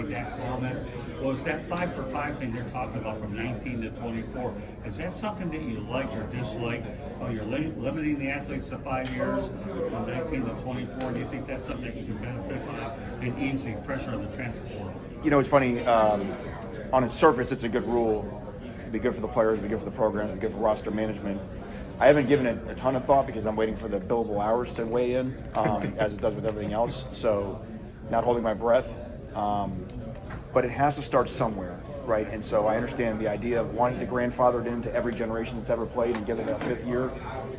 that comment was that 5 for 5 thing they're talking about from 19 to 24. Is that something that you like or dislike? You're limiting the athletes to 5 years from 19 to 24. Do you think that's something that you can benefit from and ease the pressure on the transfer portal? It's funny. On its surface, it's a good rule. It'd be good for the players, it'd be good for the program, it'd be good for roster management. I haven't given it a ton of thought because I'm waiting for the billable hours to weigh in, as it does with everything else. So, not holding my breath. But it has to start somewhere, right? And so I understand the idea of wanting to grandfather it into every generation that's ever played and give it a 5th year.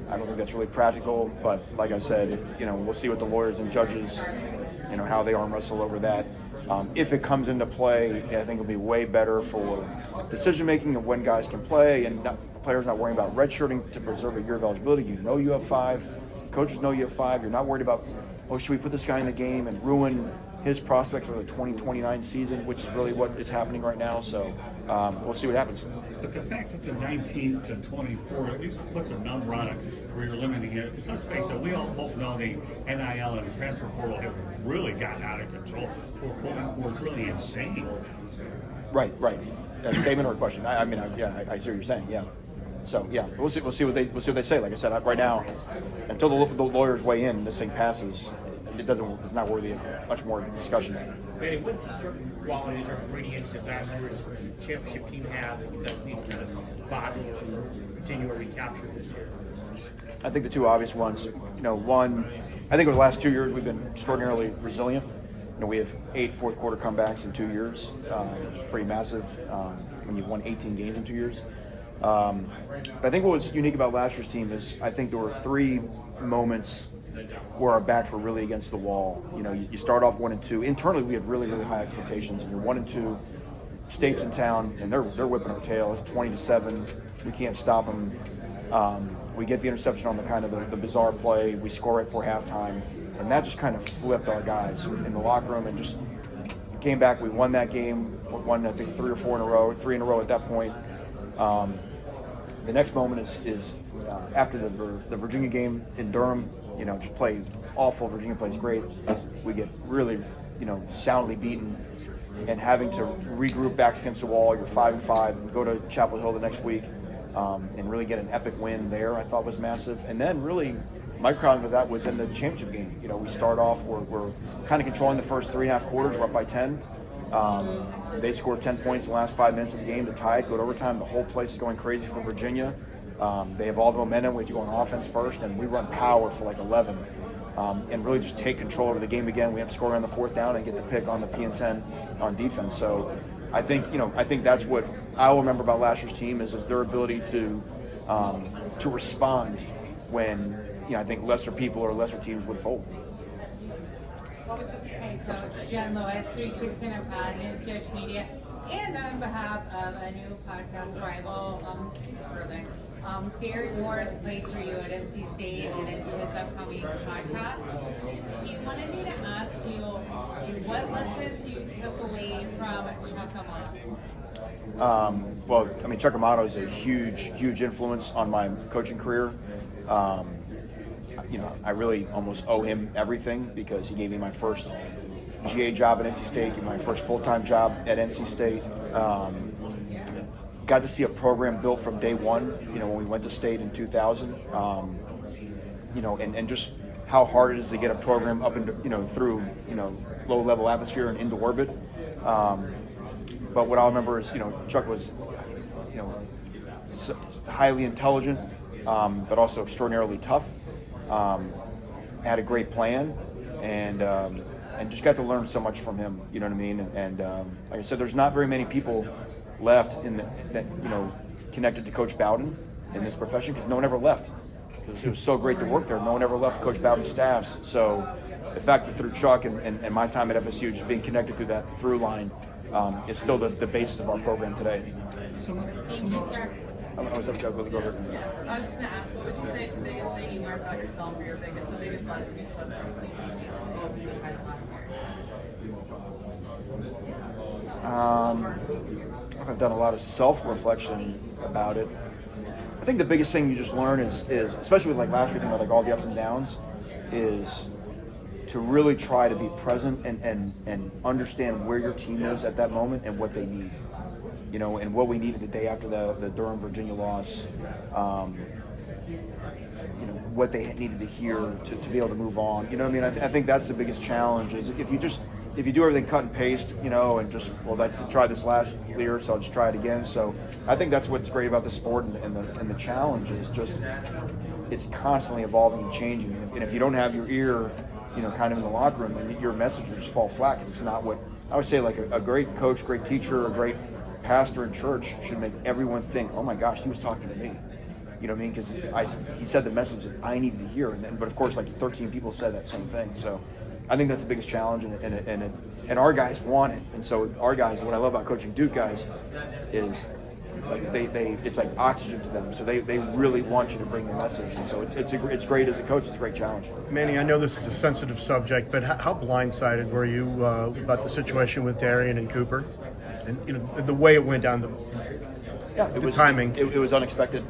I don't think that's really practical, but like I said, we'll see what the lawyers and judges, how they arm wrestle over that. If it comes into play, I think it'll be way better for decision making of when guys can play and players not worrying about redshirting to preserve a year of eligibility. You have 5. Coaches know you have 5. You're not worried about, should we put this guy in the game and ruin his prospects for the 2029 season, which is really what is happening right now. So we'll see what happens. But the fact that the 19 to 24 at least puts a number on it where you're limiting it. Because let's face it, we all both know the NIL and the transfer portal have really gotten out of control to a point where it's really insane. Right. A statement or a question? I see what you're saying. Yeah. So yeah, we'll see what they say. Like I said, right now, until the lawyers weigh in, this thing passes. It's not worthy of much more discussion. Manny, what certain qualities are ingredients that Masters championship team have that you guys need to bottle or continue or recapture this year? I think the two obvious ones. One, I think over the last 2 years we've been extraordinarily resilient. We have 8 fourth quarter comebacks in 2 years. Pretty massive when you've won 18 games in 2 years. But I think what was unique about last year's team is I think there were 3 moments where our backs were really against the wall. You start off 1 and 2. Internally, we had really, really high expectations. And you're 1 and 2, State's in town, and they're whipping our tail. It's 20-7. We can't stop them. We get the interception on the kind of the bizarre play. We score right before halftime, and that just kind of flipped our guys in the locker room and just came back. We won that game. Won I think 3 or 4 in a row. 3 in a row at that point. The next moment is after the Virginia game in Durham. Just plays awful. Virginia plays great. We get really, soundly beaten, and having to regroup backs against the wall. You're 5-5, and go to Chapel Hill the next week, and really get an epic win there. I thought was massive. And then really, my crown with that was in the championship game. We start off we're kind of controlling the first 3.5 quarters. We're up by 10. They scored 10 points in the last 5 minutes of the game to tie it, go to overtime. The whole place is going crazy for Virginia. They have all the momentum. We have to go on offense first, and we run power for like 11 and really just take control over the game again. We have to score on the 4th down and get the pick on the P&10 on defense. So I think that's what I'll remember about last year's team is their ability to respond when I think lesser people or lesser teams would fold. Hey, so Jen Lewis, 3 Chicks in a Pod, News Dish Media, and on behalf of a new podcast rival, Darian Morris played for you at NC State, and it's his upcoming podcast. He wanted me to ask you what lessons you took away from Chuck Amato. Chuck Amato is a huge influence on my coaching career. I really almost owe him everything because he gave me my first GA job at NC State, gave me my first full-time job at NC State. Got to see a program built from day one, when we went to State in 2000, and just how hard it is to get a program up into, through, low-level atmosphere and into orbit. But what I'll remember is, Chuck was, highly intelligent, but also extraordinarily tough. Had a great plan, and just got to learn so much from him. You know what I mean? And like I said, there's not very many people left that connected to Coach Bowden in this profession because no one ever left. Because it was so great to work there. No one ever left Coach Bowden's staffs. So the fact that through Chuck and my time at FSU, just being connected through that through line, is still the basis of our program today. Thank you, sir. I was up to go over. I was just going to ask, what would you say is the biggest thing you learned about yourself or the biggest lesson you took from the ACC title last year? I've done a lot of self-reflection about it. I think the biggest thing you just learn is especially with like last year, about like all the ups and downs, is to really try to be present and understand where your team is at that moment and what they need. And what we needed the day after the Durham, Virginia loss, what they needed to hear to be able to move on. I think that's the biggest challenge is if you do everything cut and paste, and just, I tried this last year, so I'll just try it again. So I think that's what's great about the sport and the challenge is just it's constantly evolving and changing. And if you don't have your ear, kind of in the locker room, then your message will just fall flat. It's not what I would say. Like a great coach, great teacher, a great pastor in church should make everyone think, oh my gosh, he was talking to me. You know what I mean? Because he said the message that I needed to hear, but of course, like 13 people said that same thing. So I think that's the biggest challenge, and our guys want it. And so our guys, what I love about coaching Duke guys is like it's like oxygen to them. So they really want you to bring the message, and so it's great as a coach. It's a great challenge. Manny, I know this is a sensitive subject, but how blindsided were you about the situation with Darian and Cooper, and the way it went down, the timing? It was unexpected.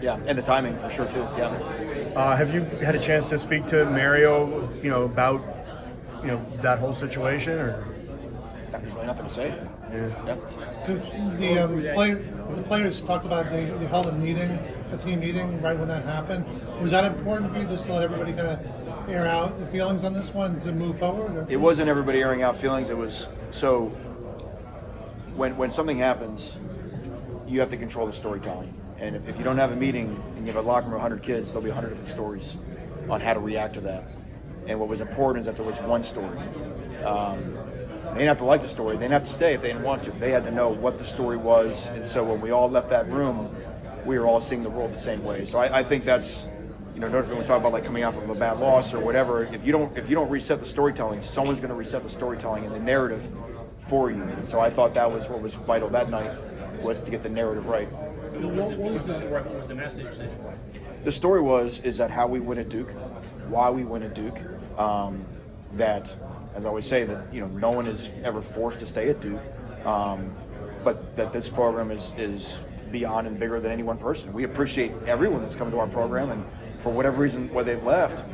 Yeah, and the timing for sure too. Yeah. Have you had a chance to speak to Mario, about that whole situation, or? There's really nothing to say. Yeah. The players talked about they held a team meeting right when that happened. Was that important for you just to let everybody kind of air out the feelings on this one to move forward? Or? It wasn't everybody airing out feelings. It was so when something happens, you have to control the storytelling. And if you don't have a meeting and you have a locker room of 100 kids, there'll be 100 different stories on how to react to that. And what was important is that there was one story. They didn't have to like the story. They didn't have to stay if they didn't want to. They had to know what the story was. And so when we all left that room, we were all seeing the world the same way. So I think that's, notice when we talk about like coming off of a bad loss or whatever, if you don't reset the storytelling, someone's going to reset the storytelling and the narrative for you. And so I thought that was what was vital that night, was to get the narrative right. What was the story? What was the message? The story is that how we win at Duke, why we win at Duke, that, as I always say, that no one is ever forced to stay at Duke, but that this program is beyond and bigger than any one person. We appreciate everyone that's come to our program, and for whatever reason, why they've left,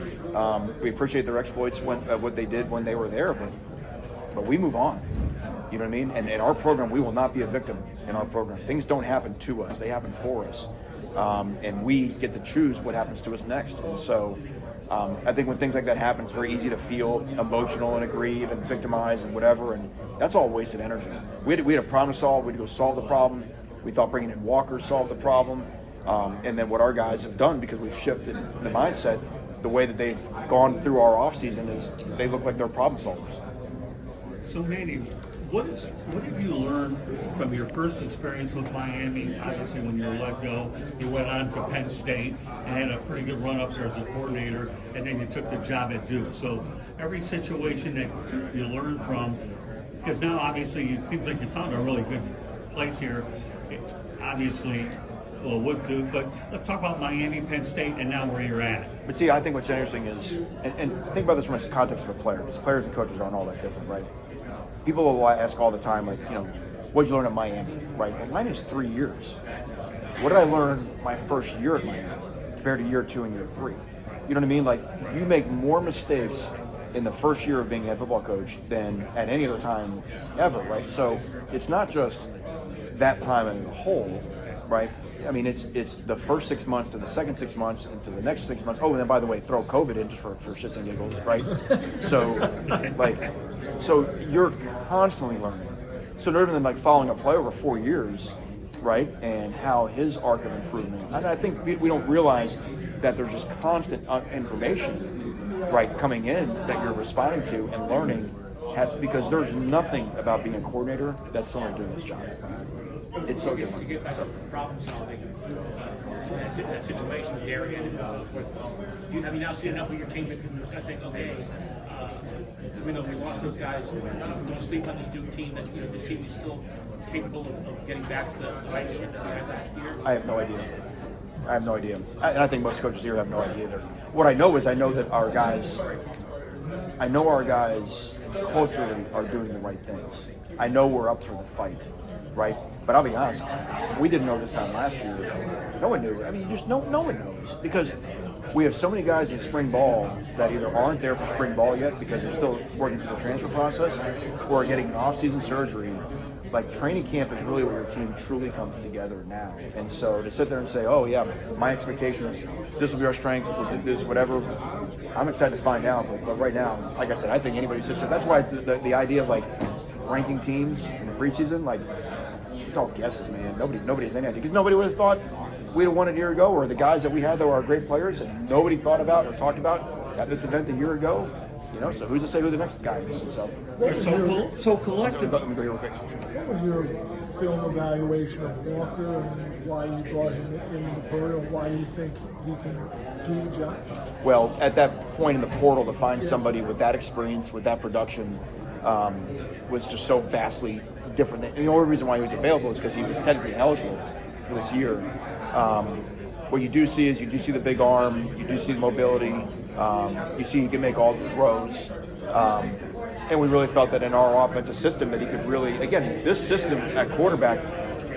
we appreciate their exploits, what they did when they were there, but we move on. You know what I mean? And in our program, we will not be a victim in our program. Things don't happen to us. They happen for us. And we get to choose what happens to us next. And so I think when things like that happen, it's very easy to feel emotional and aggrieve and victimize and whatever. And that's all wasted energy. We had a problem to solve. We had to go solve the problem. We thought bringing in Walker solved the problem. And then what our guys have done, because we've shifted the mindset, the way that they've gone through our offseason is they look like they're problem solvers. So Manny, what have you learned from your first experience with Miami? Obviously, when you were let go, you went on to Penn State and had a pretty good run up there as a coordinator, and then you took the job at Duke. So every situation that you learn from, because now obviously it seems like you found a really good place here, obviously, well, with Duke, but let's talk about Miami, Penn State, and now where you're at. But see, I think what's interesting is, and think about this from the context of a player, because players and coaches aren't all that different, right? People will ask all the time, like, what did you learn at Miami, right? Well, Miami's 3 years. What did I learn my first year at Miami compared to year 2 and year 3? You know what I mean? Like, you make more mistakes in the first year of being a head football coach than at any other time ever, right? So it's not just that time as a whole, right? I mean, it's the first 6 months to the second 6 months and to the next 6 months. Oh, and then by the way, throw COVID in just for shits and giggles, right? So you're constantly learning. So rather than like following a player over 4 years, right, and how his arc of improvement. And I think we don't realize that there's just constant information, right, coming in that you're responding to and learning, because there's nothing about being a coordinator that's similar to doing this job. It's so different. You get back to problem solving. That situation with Darian and so forth. Have you now seen enough of your team that you kind of think, okay, we know we lost those guys. We don't sleep on this Duke team. That this team is still capable of getting back to the right shit that we had last year. I have no idea. And I think most coaches here have no idea either. What I know is I know that our guys culturally are doing the right things. I know we're up for the fight, right? But I'll be honest, we didn't know this time last year. No one knew. I mean, no one knows, because we have so many guys in spring ball that either aren't there for spring ball yet because they're still working through the transfer process, or are getting off-season surgery. Like, training camp is really where your team truly comes together now. And so to sit there and say, oh yeah, my expectation is this will be our strength, this whatever, I'm excited to find out. But right now, like I said, I think anybody sits there. That's why it's the idea of like ranking teams in the preseason, like, it's all guesses, man. Nobody has any idea, because nobody would have thought we'd have won it a year ago, or the guys that we had that were our great players and nobody thought about or talked about at this event a year ago. You know, so who's to say who the next guy is? And So collective. let me go here real quick. What was your film evaluation of Walker and why you brought him in the portal? Why you think he can do the job? Well, at that point in the portal, to find somebody with that experience, with that production, was just so vastly different. And the only reason why he was available is because he was technically eligible for this year. What you do see is you do see the big arm, you do see the mobility, you see he can make all the throws. And we really felt that in our offensive system that he could really, again, this system at quarterback,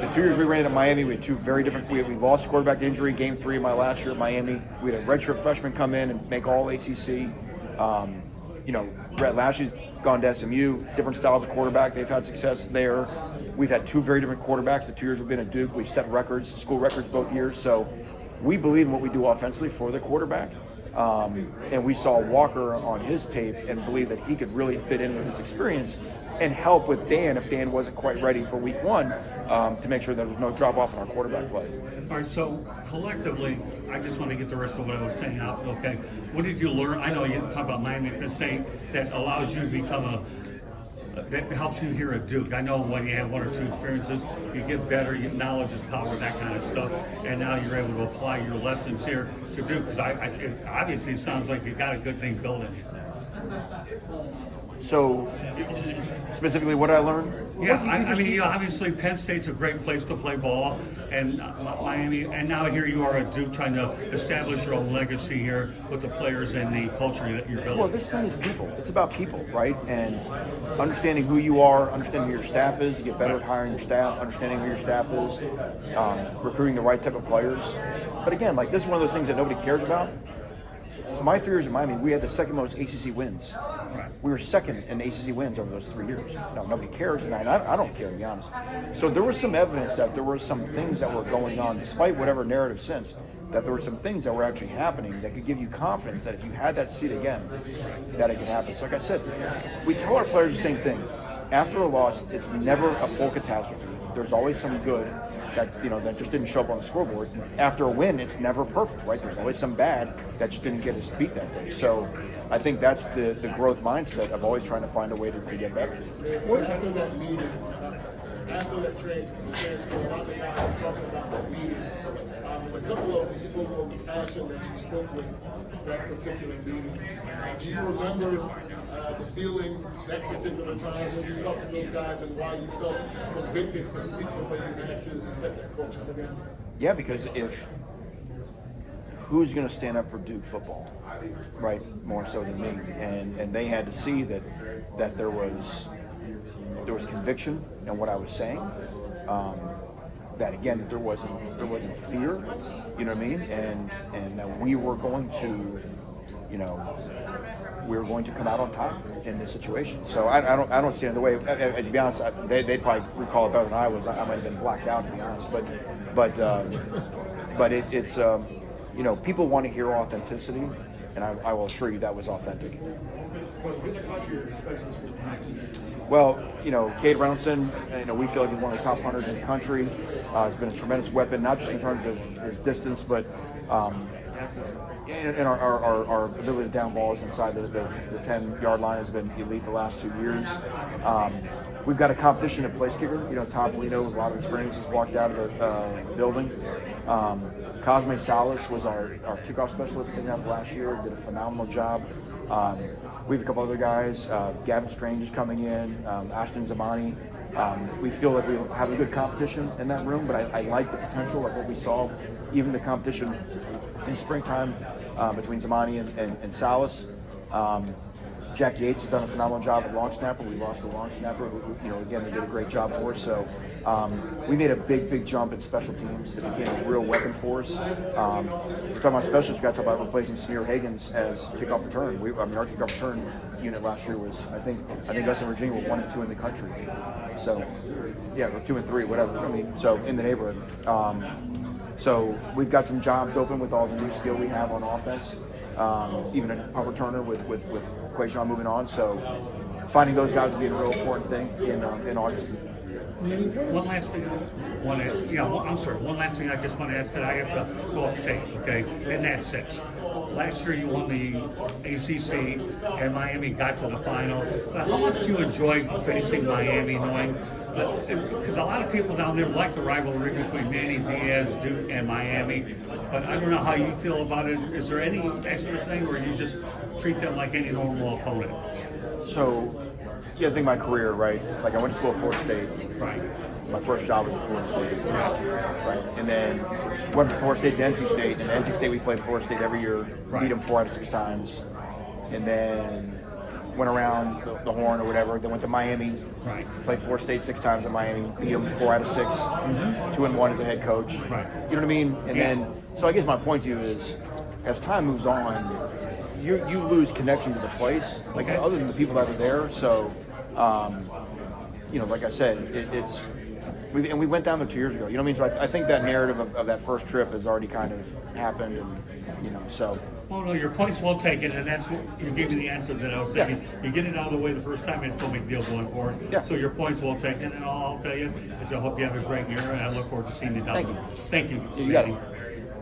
the 2 years we ran at Miami, we had two very different, we lost quarterback to injury, game 3 of my last year at Miami. We had a redshirt freshman come in and make all ACC. You know, Brett Lashley's gone to SMU, different styles of quarterback. They've had success there. We've had two very different quarterbacks. The 2 years we've been at Duke, we've set records, school records both years. So we believe in what we do offensively for the quarterback. And we saw Walker on his tape and believe that he could really fit in with his experience and help with Dan if Dan wasn't quite ready for week 1, to make sure there was no drop off in our quarterback play. All right, so collectively, I just want to get the rest of what I was saying out, okay? What did you learn? I know you talk about Miami, Penn State, that allows you to become that helps you here at Duke. I know when you have 1 or 2 experiences, you get better, your knowledge is power, that kind of stuff, and now you're able to apply your lessons here to Duke, because obviously it sounds like you got a good thing building. So, specifically what I learned? Yeah, I mean, you know, obviously Penn State's a great place to play ball, and Miami, and now here you are at Duke trying to establish your own legacy here with the players and the culture that you're building. Well, this thing is people. It's about people, right? And understanding who you are, understanding who your staff is, you get better at hiring your staff, understanding who your staff is, recruiting the right type of players. But again, like, this is one of those things that nobody cares about. My 3 years in Miami, we had the second most ACC wins. We were second in ACC wins over those 3 years. Now, nobody cares, and I don't care, to be honest. So there was some evidence that there were some things that were going on, despite whatever narrative sense, that there were some things that were actually happening that could give you confidence that if you had that seat again, that it could happen. So like I said, we tell our players the same thing. After a loss, it's never a full catastrophe. There's always some good that, you know, that just didn't show up on the scoreboard. After a win, it's never perfect, right? There's always some bad that just didn't get us beat that day. So I think that's the growth mindset of always trying to find a way to get better. After that meeting, after that trade, the transfer, a lot of guys were talking about that meeting. And a couple of them spoke on the passion that you spoke with that particular meeting. Do you remember the feelings that particular time when you talked to those guys and why you felt convicted to speak the way you had to set that culture for them? Yeah, because who's going to stand up for Duke football, right? More so than me, and they had to see that there was conviction in what I was saying. That again, that there wasn't fear, you know what I mean, and that we were going to, you know, we were going to come out on top in this situation. So I don't see another way. To be honest, they'd probably recall it better than I was. I might have been blacked out, to be honest. But it's you know, people want to hear authenticity, and I will assure you that was authentic. Well, you know, Cade Brownson, you know, we feel like he's one of the top hunters in the country. He's been a tremendous weapon, not just in terms of his distance, but and our ability to down balls inside the 10-yard line has been elite the last 2 years. We've got a competition at place kicker. You know, Tom Polino with a lot of experience has walked out of the building. Cosme Salas was our kickoff specialist in that last year. Did a phenomenal job. We have a couple other guys. Gavin Strange is coming in. Ashton Zamani. We feel like we have a good competition in that room, but I like the potential of what we saw. Even the competition in springtime between Zamani and Salas. Jack Yates has done a phenomenal job at long snapper. We lost a long snapper who again, they did a great job for us. So we made a big jump in special teams. It became a real weapon for us. If we're talking about specialists, we got to talk about replacing Samir Hagens as kickoff return. Our kickoff return unit last year was, I think us and Virginia were 1 and 2 in the country. So yeah, we're 2 and 3, whatever. I mean, so in the neighborhood. So we've got some jobs open with all the new skill we have on offense. Even a punt returner with Quayshawn moving on. So finding those guys will be a real important thing in August. One last thing one last thing I just want to ask, because I have to go upstate, okay? And that's this. Last year you won the ACC and Miami got to the final. But how much do you enjoy facing Miami, knowing because a lot of people down there like the rivalry between Manny Diaz, Duke, and Miami, but I don't know how you feel about it. Is there any extra thing, or you just treat them like any normal opponent? So, yeah, I think my career, right? Like I went to school at Florida State. Right. My first job was at Florida State. Right. And then went from Florida State to NC State. And NC State, we played Florida State every year, beat them 4 out of 6 times. And then went around the horn or whatever. Then went to Miami. Right. Played Florida State 6 times in Miami. Beat them 4 out of 6. 2 and 1 as a head coach. Right. You know what I mean? And then, so I guess my point to you is, as time moves on, you lose connection to the place, like other than the people that are there. So, like I said, we went down there 2 years ago. You know what I mean? So I think that narrative of that first trip has already kind of happened, and so. Well, no, your point's well taken, and that's what you gave me the answer that I was thinking. Yeah. You get it out of the way the first time, it's no big deal going forward. Yeah. So your point's well taken, and all I'll tell you is I hope you have a great year, and I look forward to seeing you down there. Thank you. You got it.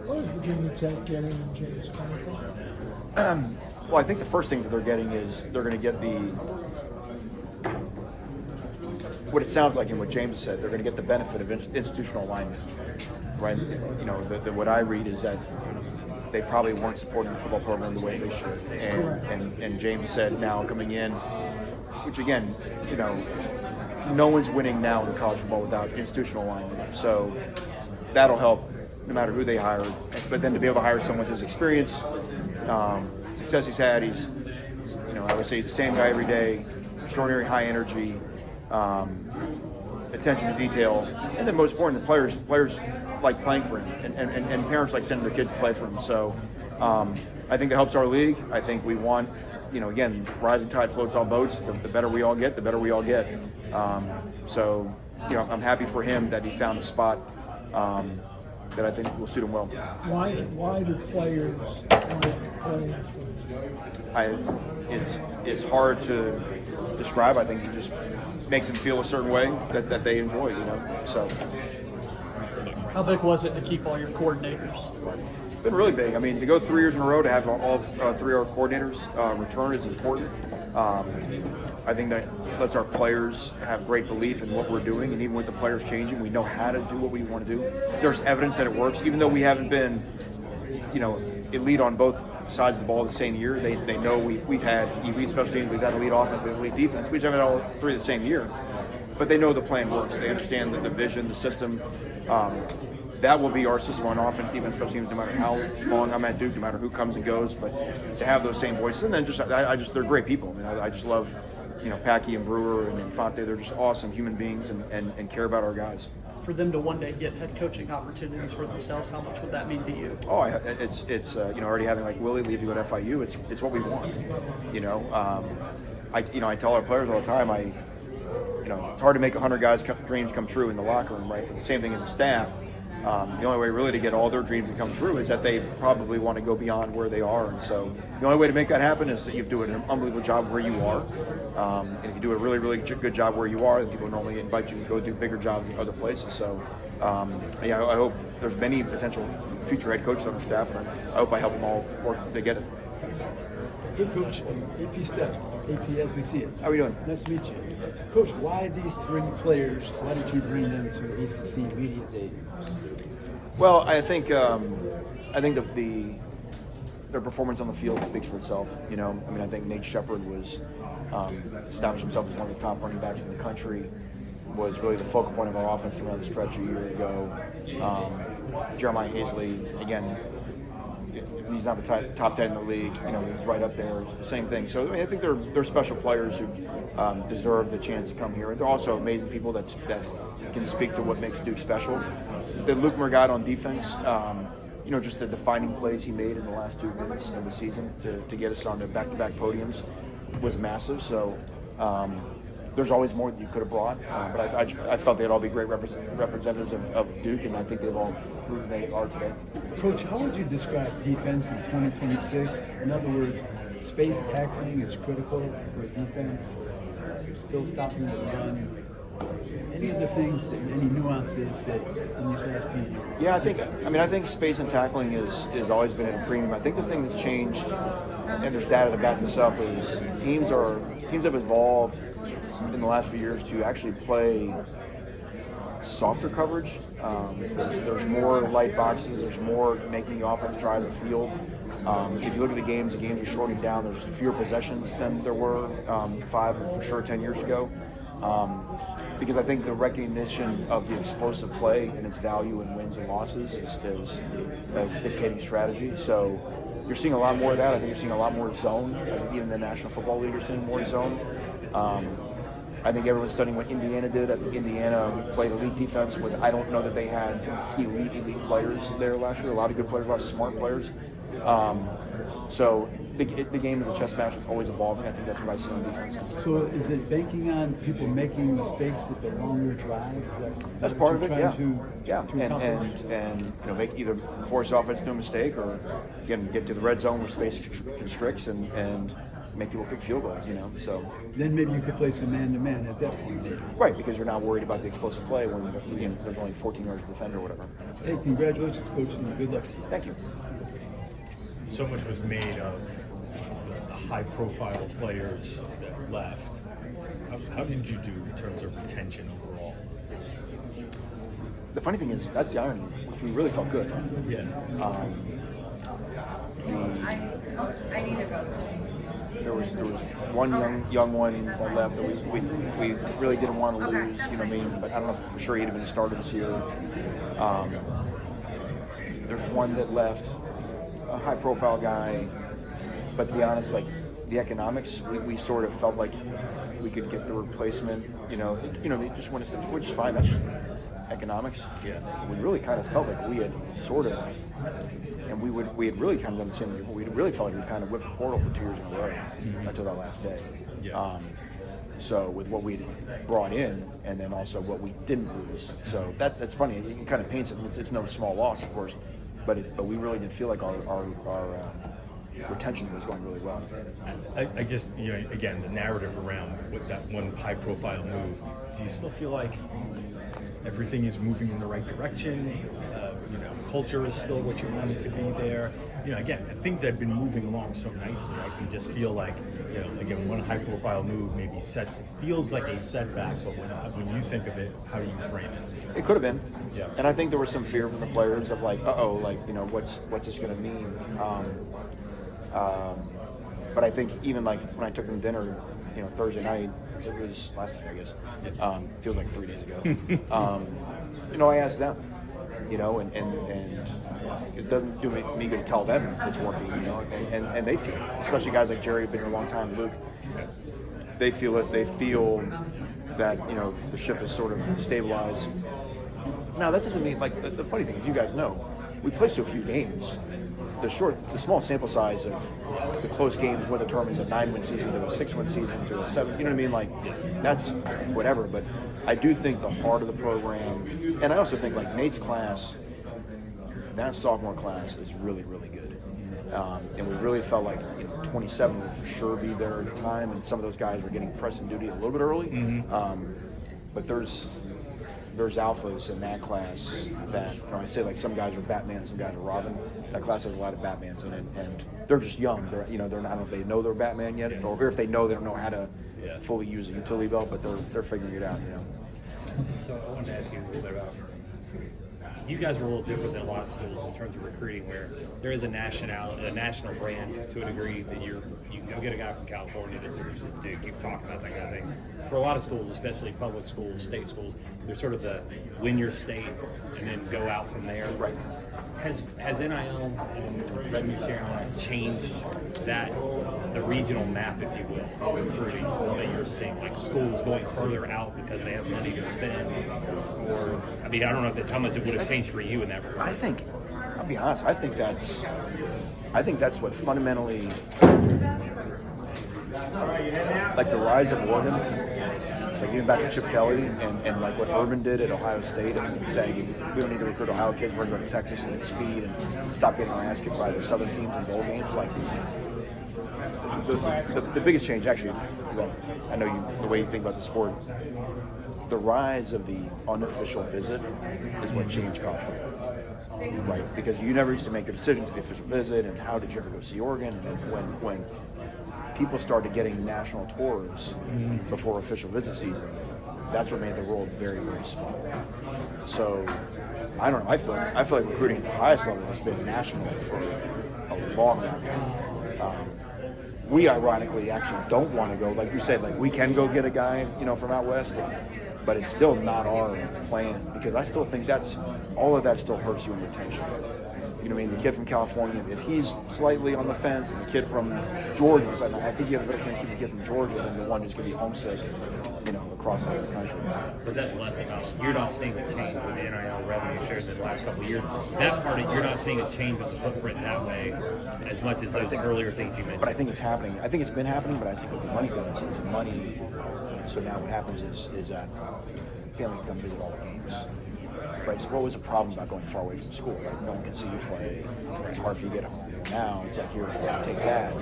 What is Virginia Tech getting in James Franklin? Well, I think the first thing that they're getting is they're going to get what it sounds like and what James said, they're going to get the benefit of institutional alignment, right? What I read is that they probably weren't supporting the football program the way they should. And James said now coming in, which again, no one's winning now in college football without institutional alignment. So that'll help no matter who they hire. But then to be able to hire someone with his experience, success he's had, he's I would say he's the same guy every day, extraordinary high energy, attention to detail, and then most important, the players like playing for him, and parents like sending their kids to play for him. So I think that helps our league. I think we want, again, rising tide floats all boats. The better we all get, the better we all get. So I'm happy for him that he found a spot that I think will suit him well. Why do players like playing for him? It's hard to describe. I think he just makes them feel a certain way that they enjoy, So how big was it to keep all your coordinators? It's been really big. I mean, to go 3 years in a row to have all 3 of our coordinators return is important. I think that lets our players have great belief in what we're doing, and even with the players changing, we know how to do what we want to do. There's evidence that it works, even though we haven't been, elite on both sides of the ball the same year. They know we've had elite special teams, we've had elite offense, we've had elite defense. We just haven't had all 3 the same year, but they know the plan works. They understand the vision, the system. That will be our system on offense, defense, special teams, no matter how long I'm at Duke, no matter who comes and goes. But to have those same voices, and then they're great people. I mean, I just love, Packy and Brewer and Infante. They're just awesome human beings and care about our guys. For them to one day get head coaching opportunities for themselves, how much would that mean to you? Oh, it's already having like Willie leave to go to FIU. It's what we want. I tell our players all the time. It's hard to make 100 guys' dreams come true in the locker room, right? But the same thing as a staff. The only way really to get all their dreams to come true is that they probably want to go beyond where they are. And so the only way to make that happen is that you do an unbelievable job where you are. And if you do a really, really good job where you are, then people normally invite you to go do bigger jobs in other places. So, I hope there's many potential future head coaches on our staff, and I hope I help them all work to get it. Hey, Coach, AP Steph, AP as we see it. How are we doing? Nice to meet you. Coach, why these 3 players? Why did you bring them to ACC Media Day? Well, I think that their performance on the field speaks for itself. I think Nate Shepard was established himself as one of the top running backs in the country. Was really the focal point of our offense around the stretch a year ago. Jeremiah Hazley, again, he's not the top 10 in the league. You know, he's right up there. Same thing. So I mean, I think they're special players who deserve the chance to come here. They're also amazing people that can speak to what makes Duke special. The Luke Mergado on defense. You know, just the defining plays he made in the last 2 minutes of the season to get us on the back-to-back podiums was massive. So there's always more that you could have brought. But I felt they'd all be great representatives of Duke, and I think they've all proven they are today. Coach, how would you describe defense in 2026? In other words, space tackling is critical for defense, still stopping the run. Any other things, any nuances that in these last few years? Yeah, I think space and tackling has always been at a premium. I think the thing that's changed, and there's data to back this up, is teams have evolved in the last few years to actually play softer coverage. There's more light boxes. There's more making the offense drive the field. If you look at the games are shortening down. There's fewer possessions than there were 5 for sure 10 years ago. Because I think the recognition of the explosive play and its value in wins and losses is dictating strategy. So you're seeing a lot more of that. I think you're seeing a lot more zone. Even the National Football League, you're seeing more zone. I think everyone's studying what Indiana did. I think Indiana played elite defense with, I don't know that they had elite players there last year. A lot of good players, a lot of smart players. So the game of the chess match is always evolving. I think that's what I see on defense. So is it banking on people making mistakes with the longer drive? That's part of it, yeah. And you know, make either force offense to a mistake or again get to the red zone where space constricts and make people kick field goals, you know. So then maybe you could play some man-to-man at that point. Right, because you're not worried about the explosive play when there's only 14 yards to defend or whatever. Hey, congratulations, Coach, and good luck to you. Thank you. So much was made of the high-profile players that left. How did you do in terms of retention overall? The funny thing is, that's the irony. We really felt good. Yeah. I need to go. There was one young one that left that we really didn't want to lose. You know what I mean? But I don't know if for sure he'd have been a starter this year. There's one that left, a high-profile guy. But to be honest, like the economics, we sort of felt like we could get the replacement. They just want to, which is fine. That's just economics. Yeah. We really kind of felt like we had sort of. And we had really kind of done the same thing. We really felt like we kind of whipped the portal for 2 years in a row until that last day. Yeah. So with what we brought in, and then also what we didn't lose. So that's funny. It kind of paints it. It's no small loss, of course, but we really did feel like our retention was going really well. I guess, again, the narrative around with that one high-profile move. Do you still feel like everything is moving in the right direction? Culture is still what you want it to be there. Again, things have been moving along so nicely. I can just feel like, again, one high-profile move maybe feels like a setback. But when you think of it, how do you frame it? It could have been. Yeah. And I think there was some fear from the players of like, what's this going to mean? But I think even like when I took them to dinner, Thursday night, it was last week, I guess. Feels like 3 days ago. I asked them, and it doesn't do me good to tell them it's working, and they feel it. Especially guys like Jerry, who've been here a long time, Luke. They feel it. They feel that, the ship is sort of stabilized. Now, that doesn't mean, like, the funny thing is, you guys know, we play so few games. The small sample size of the close games what determines a 9-win season to a 6-win season to a 7. You know what I mean? Like, that's whatever. But I do think the heart of the program, and I also think like Nate's class, that sophomore class is really, really good. And we really felt like 27 would for sure be there at the time, and some of those guys were getting press and duty a little bit early. But there's alphas in that class that, I say like some guys are Batman, some guys are Robin. That class has a lot of Batmans in it, and they're just young. They're not, I don't know if they know they're Batman yet, or if they know, they don't know how to fully use a utility belt, but they're figuring it out. So I wanted to ask you a little bit about you guys are a little different than a lot of schools in terms of recruiting, where there is a national brand to a degree that you go get a guy from California that's interested in Duke. You've talked about that kind of thing. For a lot of schools, especially public schools, state schools, there's sort of the win your state and then go out from there. Right. Has NIL and revenue sharing changed the regional map, if you will, of recruiting that you're seeing, like schools going further out because they have money to spend? Or, I mean, I don't know how much it would have changed for you in that regard. I'll be honest, I think that's what fundamentally, like the rise of Oregon, like even back to Chip Kelly and like what Urban did at Ohio State of saying we don't need to recruit Ohio kids, we're going to go to Texas and get speed and stop getting our ass kicked by the Southern teams in bowl games. Like the biggest change, actually, because I know the way you think about the sport, the rise of the unofficial visit is what changed college football. Right, because you never used to make a decision to the official visit, and how did you ever go see Oregon? And then when people started getting national tours before official visit season, that's what made the world very, very small. So I don't know. I feel like recruiting at the highest level has been national for a long time. We ironically actually don't want to go, like you said, like we can go get a guy, from out west, but it's still not our plan, because I still think all of that still hurts you in retention. You know what I mean? The kid from California, if he's slightly on the fence, and the kid from Georgia, I think you have a better chance to keep the kid from Georgia than the one who's going to be homesick, across the country. But that's less about, you're not seeing a change with the NIL revenue shares in the last couple of years. That part of, you're not seeing a change with the footprint that way as much as those earlier things you mentioned. But I think it's happening. I think it's been happening, but I think what the money does is the money. So now what happens is that family come visit all the games. Right, so what was a problem about going far away from school? Right? No one can see you play. It's hard for you to get home. Now it's like, here, take that.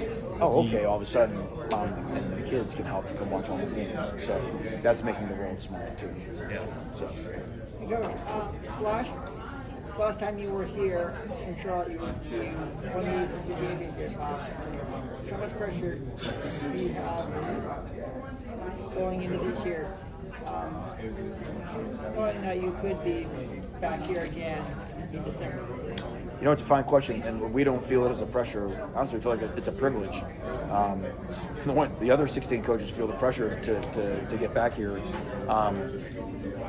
Oh, okay. All of a sudden, mom and the kids can help you come watch all the games. So that's making the world smaller too. Yeah. So. Last time you were here in Charlotte, you were being one of the ACC champions. How much pressure do you have going into this year? Knowing that you could be back here again in December. It's a fine question, and we don't feel it as a pressure. Honestly, we feel like it's a privilege. The other 16 coaches feel the pressure to get back here.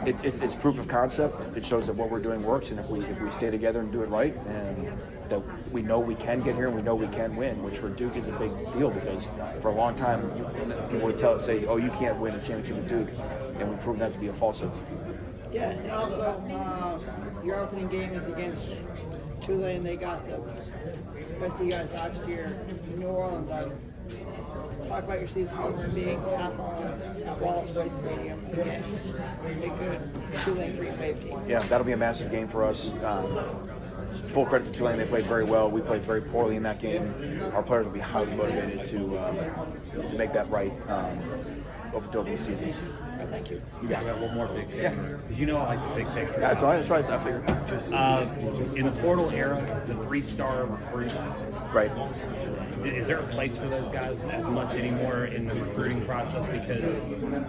It's proof of concept. It shows that what we're doing works, and if we stay together and do it right, and that we know we can get here and we know we can win, which for Duke is a big deal, because for a long time people would say, oh, you can't win a championship with Duke, and we've proven that to be a falsehood. Yeah, and also your opening game is against Tulane. They got the best of you guys last year in New Orleans. Talk about your season over being at home at Wallace Wade Stadium against a good Tulane Green Wave team. Yeah, that'll be a massive game for us. Full credit to Tulane; they played very well. We played very poorly in that game. Our players will be highly motivated to make that right over the season. Thank you. You got one more big picture. Yeah. Did you know I like the big picture? Yeah, that's right. I figured. In the portal era, the 3-star recruit. Right. Is there a place for those guys as much anymore in the recruiting process? Because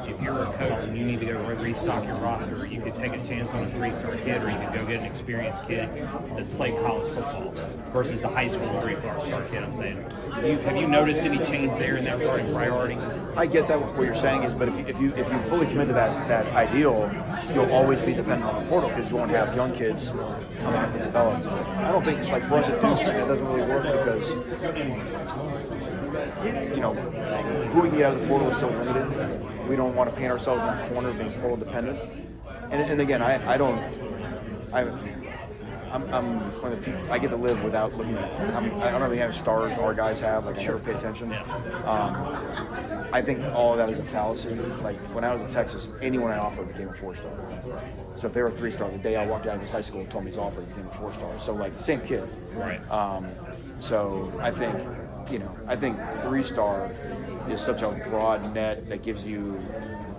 if you're a coach and you need to go restock your roster, you could take a chance on a 3-star kid, or you could go get an experienced kid that's played college football versus the high school 3-star kid. I'm saying, have you noticed any change there in that regarding priority? I get that what you're saying is, but if you fully commit to that ideal, you'll always be dependent on the portal, because you won't have young kids coming up to develop. I don't think, like for us at Duke, it doesn't really work, because who we get out of the portal is so limited. We don't want to paint ourselves in that corner of being portal dependent. And again, I'm one of the people, I get to live without looking at. I don't really have stars our guys have. Like I never pay attention. I think all of that is a fallacy. Like when I was in Texas, anyone I offered became a 4-star. So if they were a 3-star, the day I walked out of his high school and told me his offer, became a 4-star. So like the same kid. Right. So I think 3-star is such a broad net that gives you.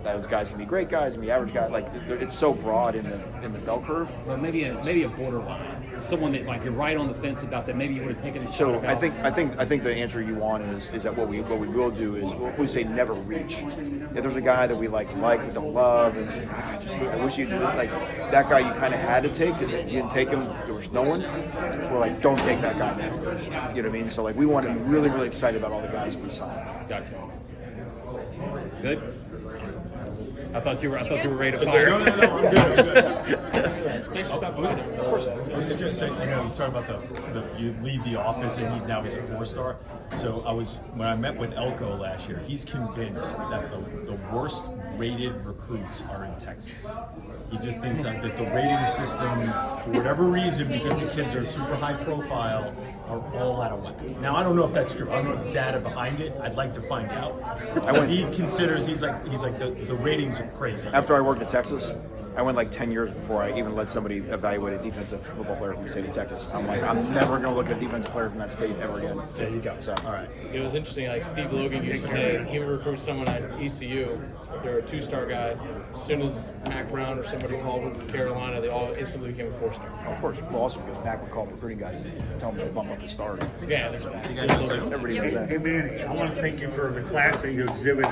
Those guys can be great guys, can be average guys. Like it's so broad in the bell curve. Well, maybe a borderline, someone that like you're right on the fence about that. Maybe you would have taken a shot. So I think the answer you want is that what we will do is we say never reach. if there's a guy that we like but don't love, and I wish you did it, like that guy you kind of had to take, because if you didn't take him, there was no one. We're like, don't take that guy now. You know what I mean? So like, we want to be really, really excited about all the guys that we signed. Gotcha. Good. I thought you were ready to fire. No, I'm good. Thanks for stopping by. I was just going to say, you talk about the you leave the office and now he's a 4-star. So when I met with Elko last year, he's convinced that the worst rated recruits are in Texas. He just thinks that the rating system, for whatever reason, because the kids are super high profile, are all out of whack. Now I don't know if that's true. I don't know the data behind it. I'd like to find out. But he considers he's like the ratings are crazy. After I worked at Texas, I went like 10 years before I even let somebody evaluate a defensive football player from the state of Texas. I'm like, I'm never going to look at a defensive player from that state ever again. There you go. So, all right. It was interesting, like Steve Logan used to say, he would recruit someone at ECU, they were a 2-star guy. As soon as Mac Brown or somebody called from Carolina, they all instantly became a 4-star. Of course, well, also because Mac would call the recruiting guys and tell them to bump up the stars. Yeah, there's that. Everybody knows that. Hey Manny, I want to thank you for the class that you exhibited